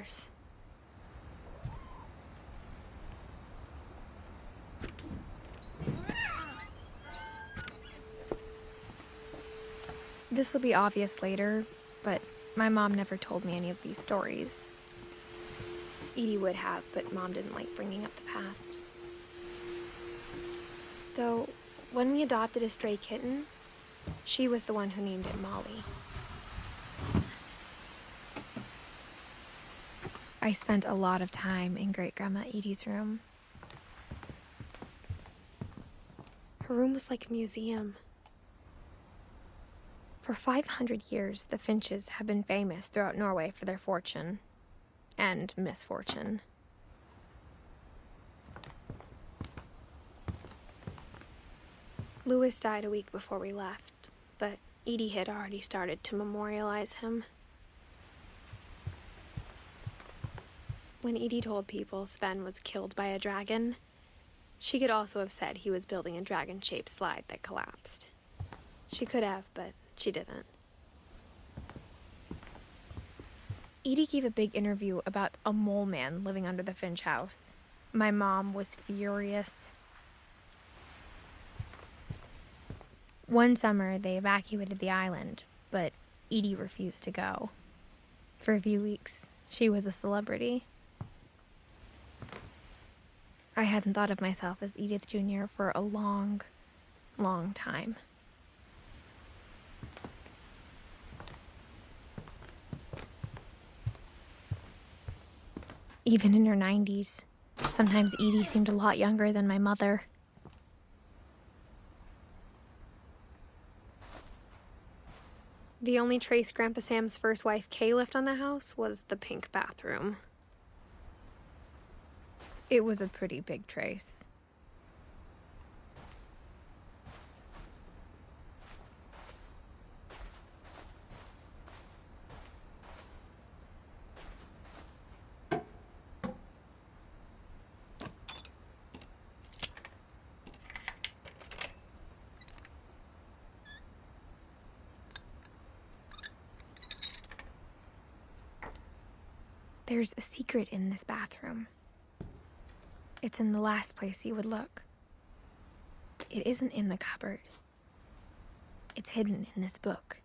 years. This will be obvious later, but my mom never told me any of these stories. Edie would have, but Mom didn't like bringing up the past. Though, when we adopted a stray kitten, she was the one who named it Molly. I spent a lot of time in Great-Grandma Edie's room. Her room was like a museum. For 500 years, the Finches have been famous throughout Norway for their fortune and misfortune. Louis died a week before we left, but Edie had already started to memorialize him. When Edie told people Sven was killed by a dragon, she could also have said he was building a dragon-shaped slide that collapsed. She could have, but she didn't. Edie gave a big interview about a mole man living under the Finch house. My mom was furious. One summer, they evacuated the island, but Edie refused to go. For a few weeks, she was a celebrity. I hadn't thought of myself as Edith Jr. for a long, long time. Even in her 90s, sometimes Edie seemed a lot younger than my mother. The only trace Grandpa Sam's first wife, Kay, left on the house was the pink bathroom. It was a pretty big trace. There's a secret in this bathroom. It's in the last place you would look. It isn't in the cupboard. It's hidden in this book.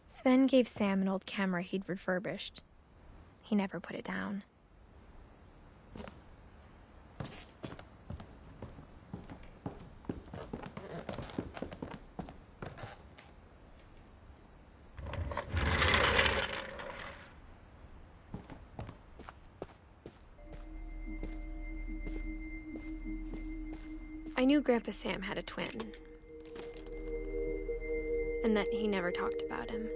Sven gave Sam an old camera he'd refurbished. He never put it down. I knew Grandpa Sam had a twin, and that he never talked about him.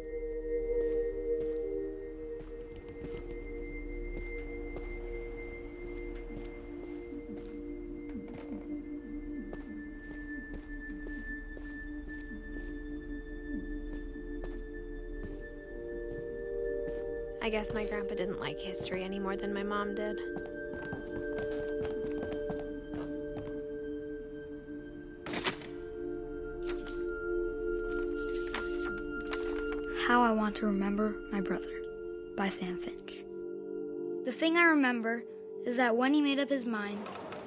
I guess my grandpa didn't like history any more than my mom did. How I Want to Remember My Brother by Sam Finch. The thing I remember is that when he made up his mind,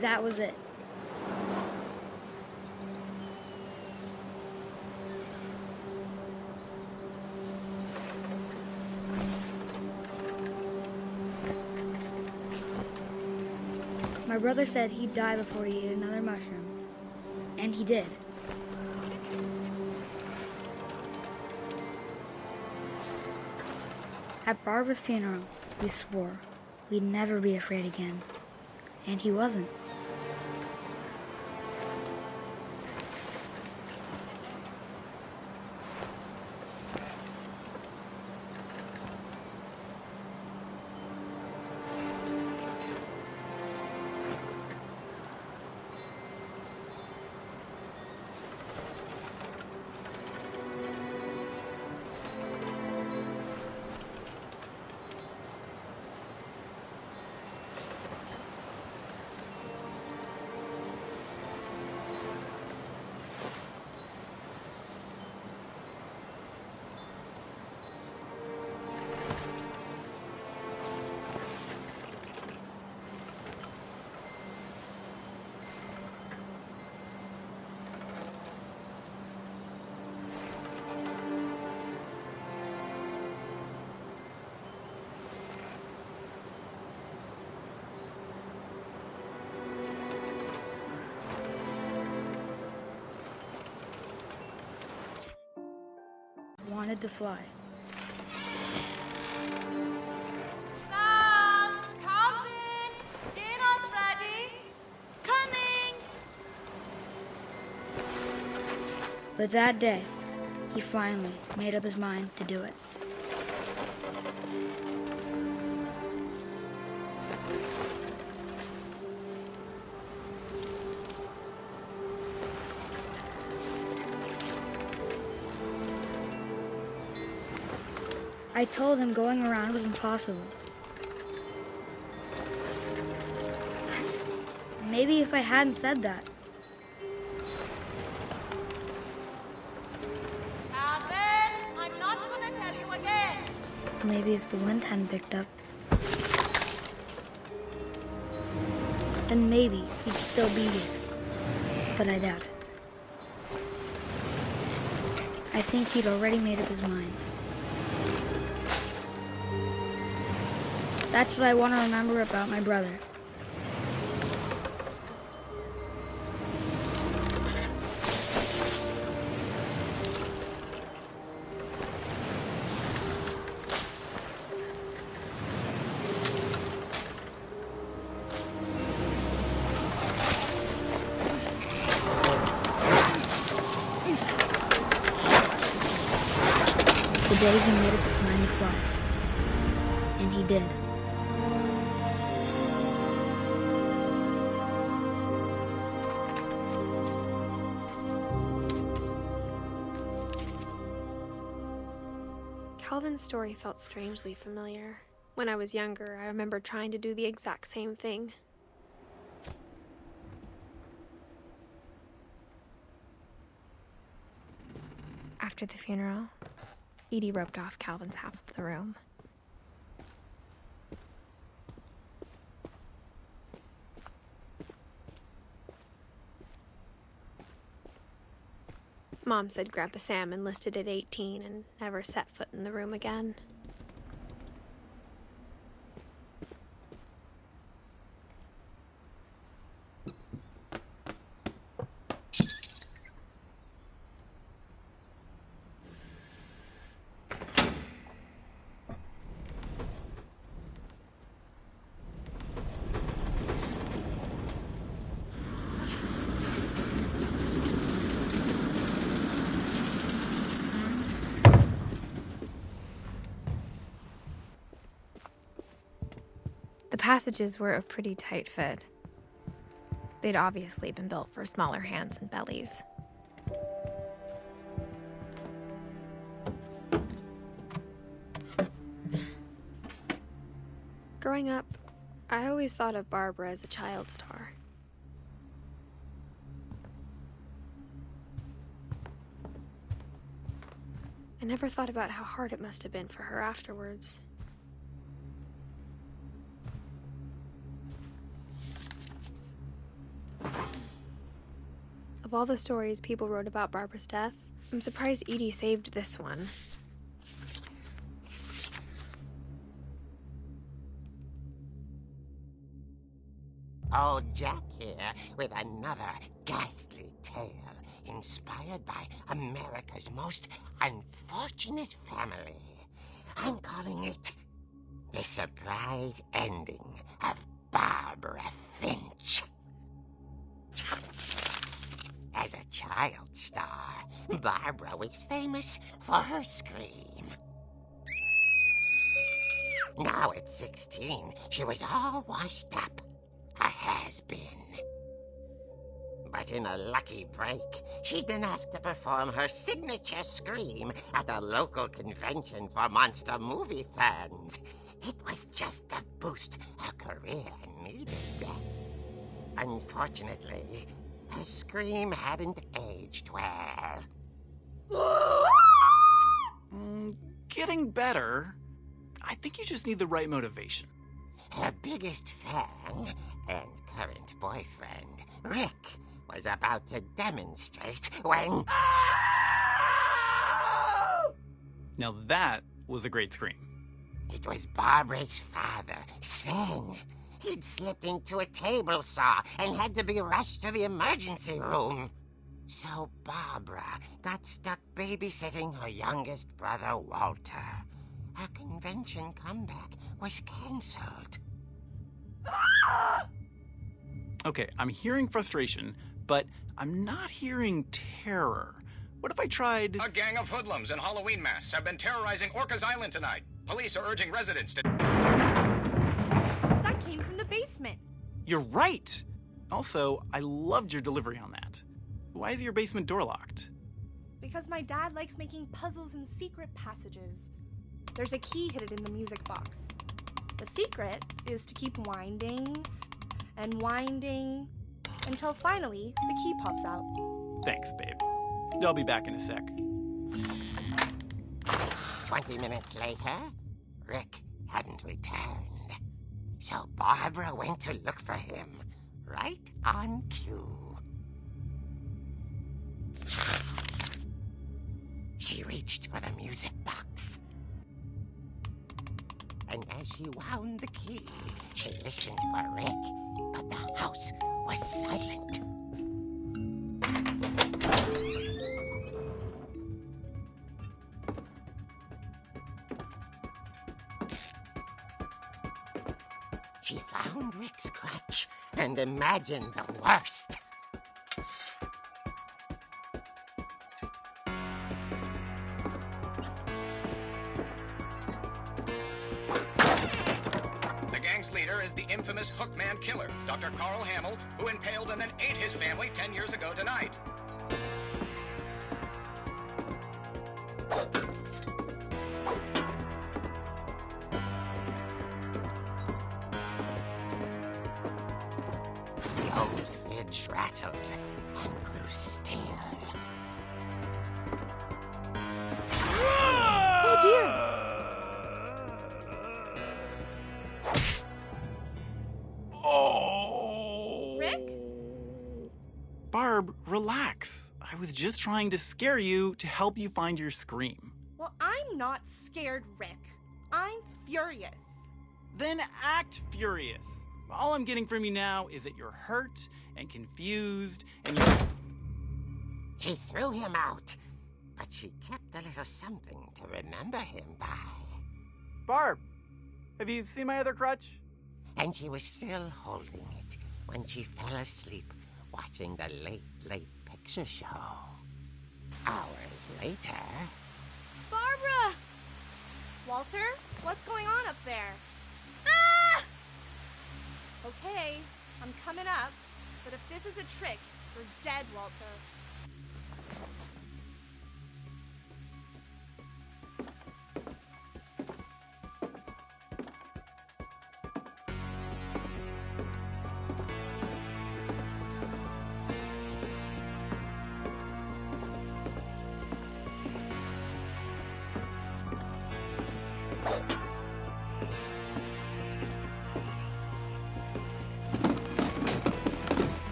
that was it. My brother said he'd die before he ate another mushroom, and he did. At Barbara's funeral, we swore we'd never be afraid again, and he wasn't. wanted to fly. Sam! Calvin! Dinner's ready! Coming! But that day, he finally made up his mind to do it. I told him going around was impossible. Maybe if I hadn't said that. Calvin! I'm not gonna tell you again! Maybe if the wind hadn't picked up. Then maybe he'd still be here. But I doubt it. I think he'd already made up his mind. That's what I want to remember about my brother. The day he made up his mind to fly. And he did. Calvin's story felt strangely familiar. When I was younger, I remember trying to do the exact same thing. After the funeral, Edie roped off Calvin's half of the room. Mom said Grandpa Sam enlisted at 18 and never set foot in the room again. The passages were a pretty tight fit. They'd obviously been built for smaller hands and bellies. Growing up, I always thought of Barbara as a child star. I never thought about how hard it must have been for her afterwards. Of all the stories people wrote about Barbara's death, I'm surprised Edie saved this one. Old Jack here with another ghastly tale inspired by America's most unfortunate family. I'm calling it The Surprise Ending of Barbara Finch. As a child star, Barbara was famous for her scream. Now at 16, she was all washed up, a has-been. But in a lucky break, she'd been asked to perform her signature scream at a local convention for monster movie fans. It was just the boost her career needed. Unfortunately, her scream hadn't aged well. Getting better. I think you just need the right motivation. Her biggest fan and current boyfriend, Rick, was about to demonstrate when... Now that was a great scream. It was Barbara's father, Sven. He'd slipped into a table saw and had to be rushed to the emergency room. So Barbara got stuck babysitting her youngest brother, Walter. Her convention comeback was cancelled. Okay, I'm hearing frustration, but I'm not hearing terror. What if I tried... A gang of hoodlums in Halloween masks have been terrorizing Orcas Island tonight. Police are urging residents to... That came from the basement. You're right! Also, I loved your delivery on that. Why is your basement door locked? Because my dad likes making puzzles and secret passages. There's a key hidden in the music box. The secret is to keep winding and winding until finally the key pops out. Thanks, babe. I'll be back in a sec. 20 minutes later, Rick hadn't returned. So Barbara went to look for him, right on cue. She reached for the music box. And as she wound the key, she listened for Rick, but the house was silent. She found Rick's crutch and imagined the worst. The gang's leader is the infamous Hookman killer, Dr. Carl Hamill, who impaled and then ate his family 10 years ago tonight. The old fridge rattled and grew still. Oh dear! Oh! Rick? Barb, relax. I was just trying to scare you to help you find your scream. Well, I'm not scared, Rick. I'm furious. Then act furious. All I'm getting from you now is that you're hurt and confused and you... She threw him out, but she kept a little something to remember him by. Barb, have you seen my other crutch? And she was still holding it when she fell asleep watching the late picture show. Hours later... Barbara! Walter, what's going on up there? Ah! Okay, I'm coming up, but if this is a trick, you're dead, Walter.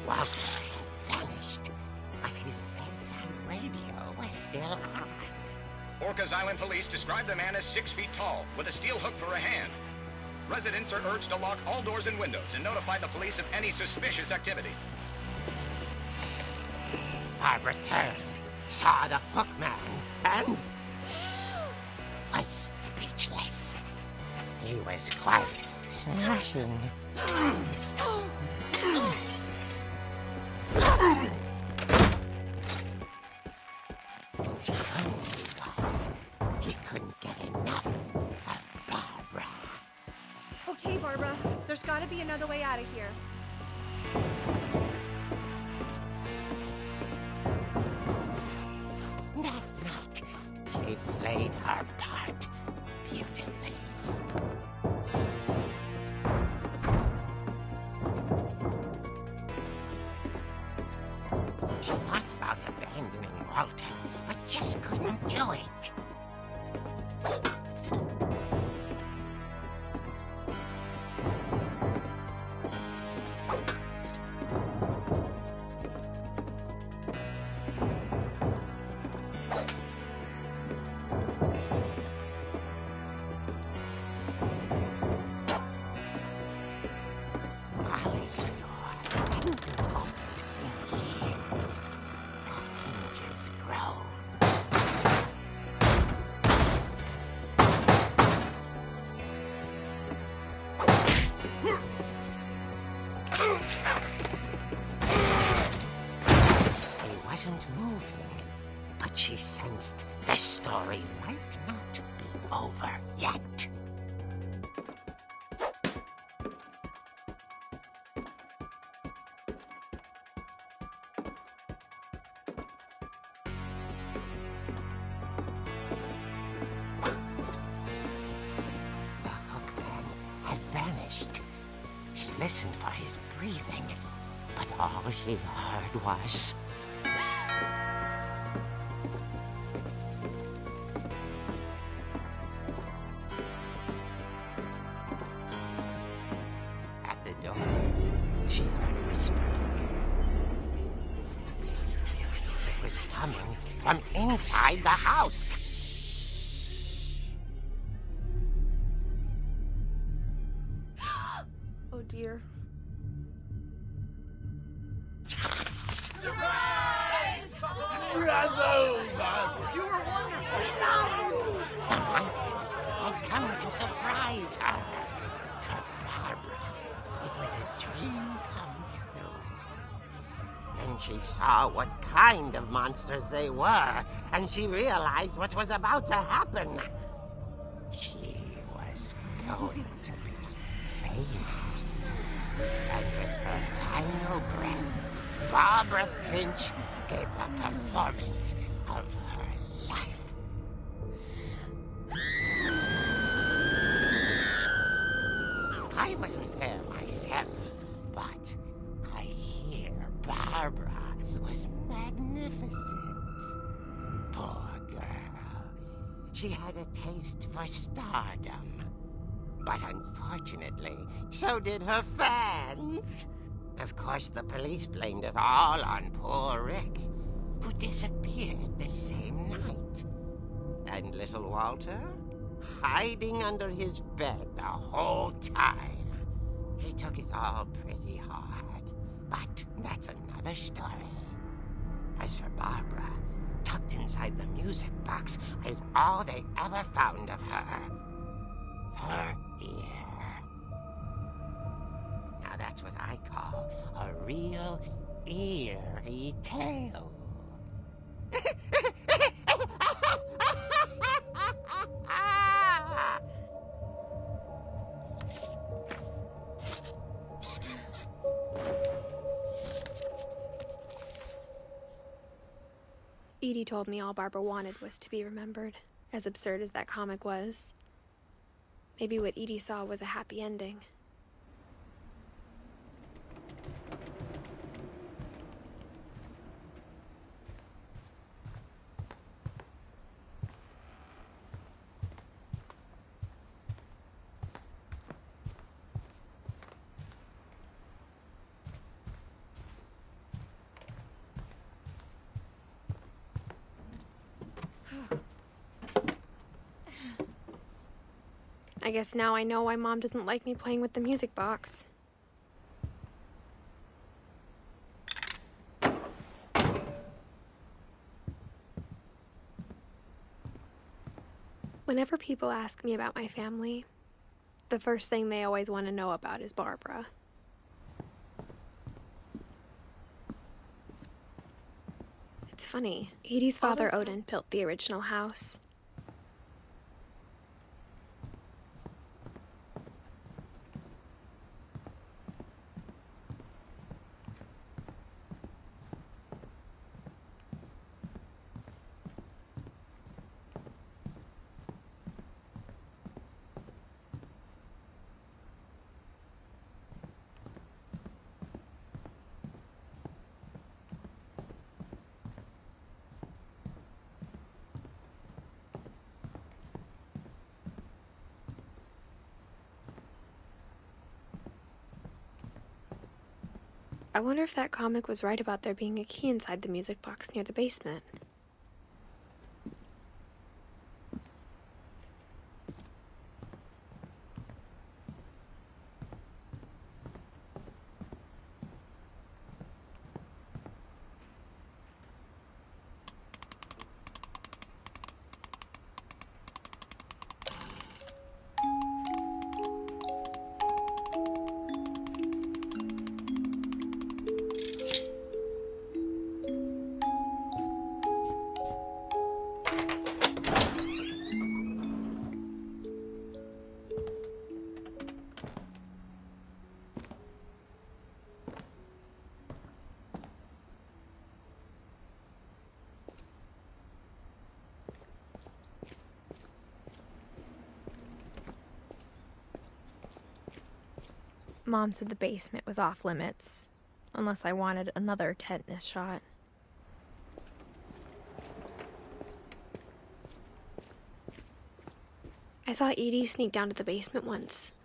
Walter had vanished, but his bedside radio was still on. Orcas Island police describe the man as 6 feet tall, with a steel hook for a hand. Residents are urged to lock all doors and windows and notify the police of any suspicious activity. Barbara turned, saw the hookman, and was speechless. He was quite smashing. And he was. He couldn't get enough of Barbara. Okay, Barbara, there's gotta be another way out of here. That night, she played her part beautifully. She thought about abandoning Walter, but just couldn't do it. But she sensed the story might not be over yet. She listened for his breathing, but all she heard was... At the door, she heard whispering. It was coming from inside the house. Oh dear. The monsters had come to surprise her. For Barbara, it was a dream come true. Then she saw what kind of monsters they were, and she realized what was about to happen. She was going to be famous. And with her final breath, Barbara Finch gave the performance of her life. I wasn't there myself, but I hear Barbara was magnificent. Poor girl. She had a taste for stardom. But unfortunately, so did her fans. Of course, the police blamed it all on poor Rick, who disappeared the same night. And little Walter? Hiding under his bed the whole time. He took it all pretty hard, but that's another story. As for Barbara, tucked inside the music box is all they ever found of her. Her ear. Now that's what I call a real eerie tale. Edie told me all Barbara wanted was to be remembered, as absurd as that comic was. Maybe what Edie saw was a happy ending. I guess now I know why Mom didn't like me playing with the music box. Whenever people ask me about my family, the first thing they always want to know about is Barbara. It's funny, Edie's father Odin built the original house. I wonder if that comic was right about there being a key inside the music box near the basement. Mom said the basement was off limits, unless I wanted another tetanus shot. I saw Edie sneak down to the basement once,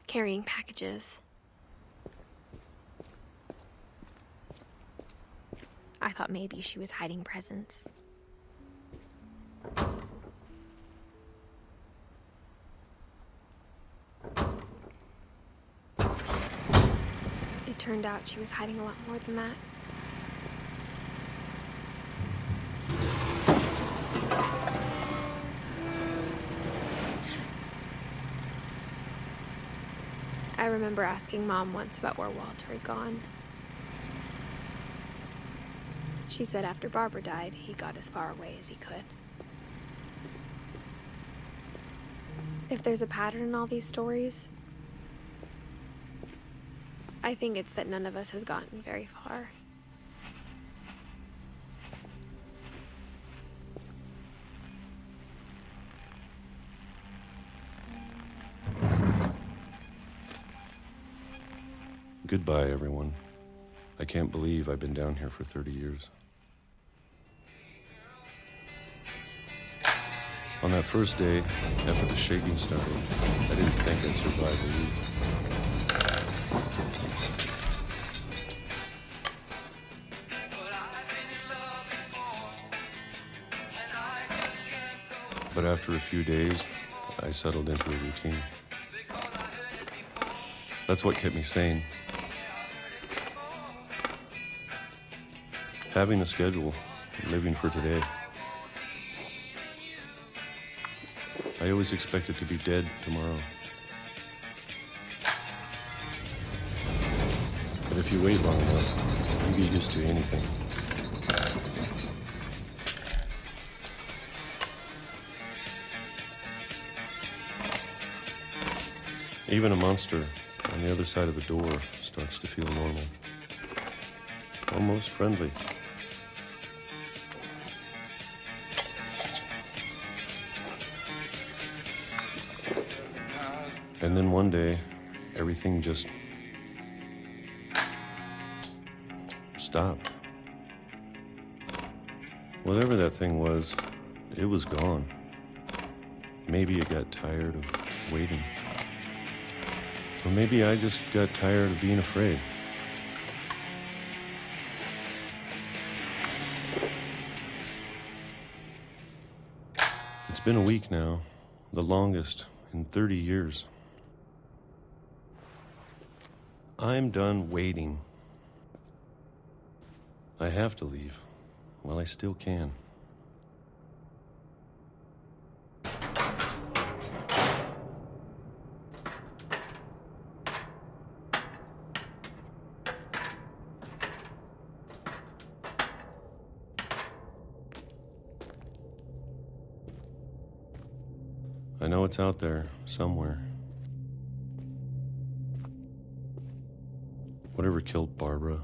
carrying packages. I thought maybe she was hiding presents. It turned out she was hiding a lot more than that. I remember asking Mom once about where Walter had gone. She said after Barbara died, he got as far away as he could. If there's a pattern in all these stories, I think it's that none of us has gotten very far. Goodbye, everyone. I can't believe I've been down here for 30 years. On that first day, after the shaking started, I didn't think I'd survive a week. But after a few days, I settled into a routine. That's what kept me sane. Having a schedule, living for today. I always expected to be dead tomorrow. But if you wait long enough, you get used to anything. Even a monster on the other side of the door starts to feel normal. Almost friendly. And then one day, everything just stopped. Whatever that thing was, it was gone. Maybe it got tired of waiting. Or maybe I just got tired of being afraid. It's been a week now, the longest in 30 years. I'm done waiting. I have to leave while I still can. I know it's out there somewhere. Whatever killed Barbara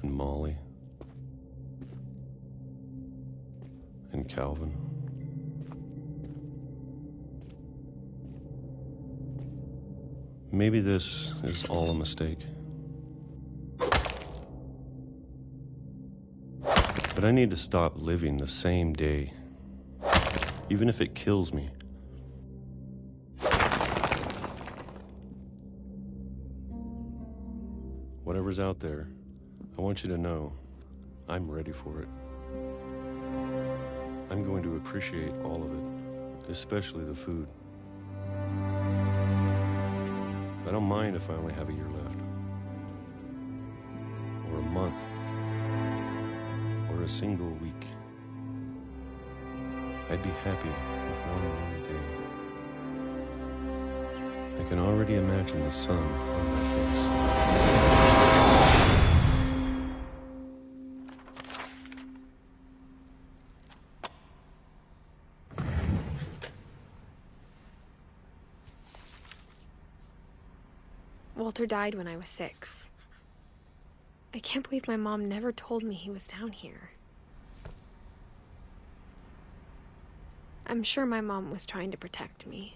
and Molly and Calvin. Maybe this is all a mistake. But I need to stop living the same day, even if it kills me. Whatever's out there, I want you to know I'm ready for it. I'm going to appreciate all of it, especially the food. I don't mind if I only have a year left, or a month, or a single week. I'd be happy with one more day. I can already imagine the sun on my face. Walter died when I was 6. I can't believe my mom never told me he was down here. I'm sure my mom was trying to protect me.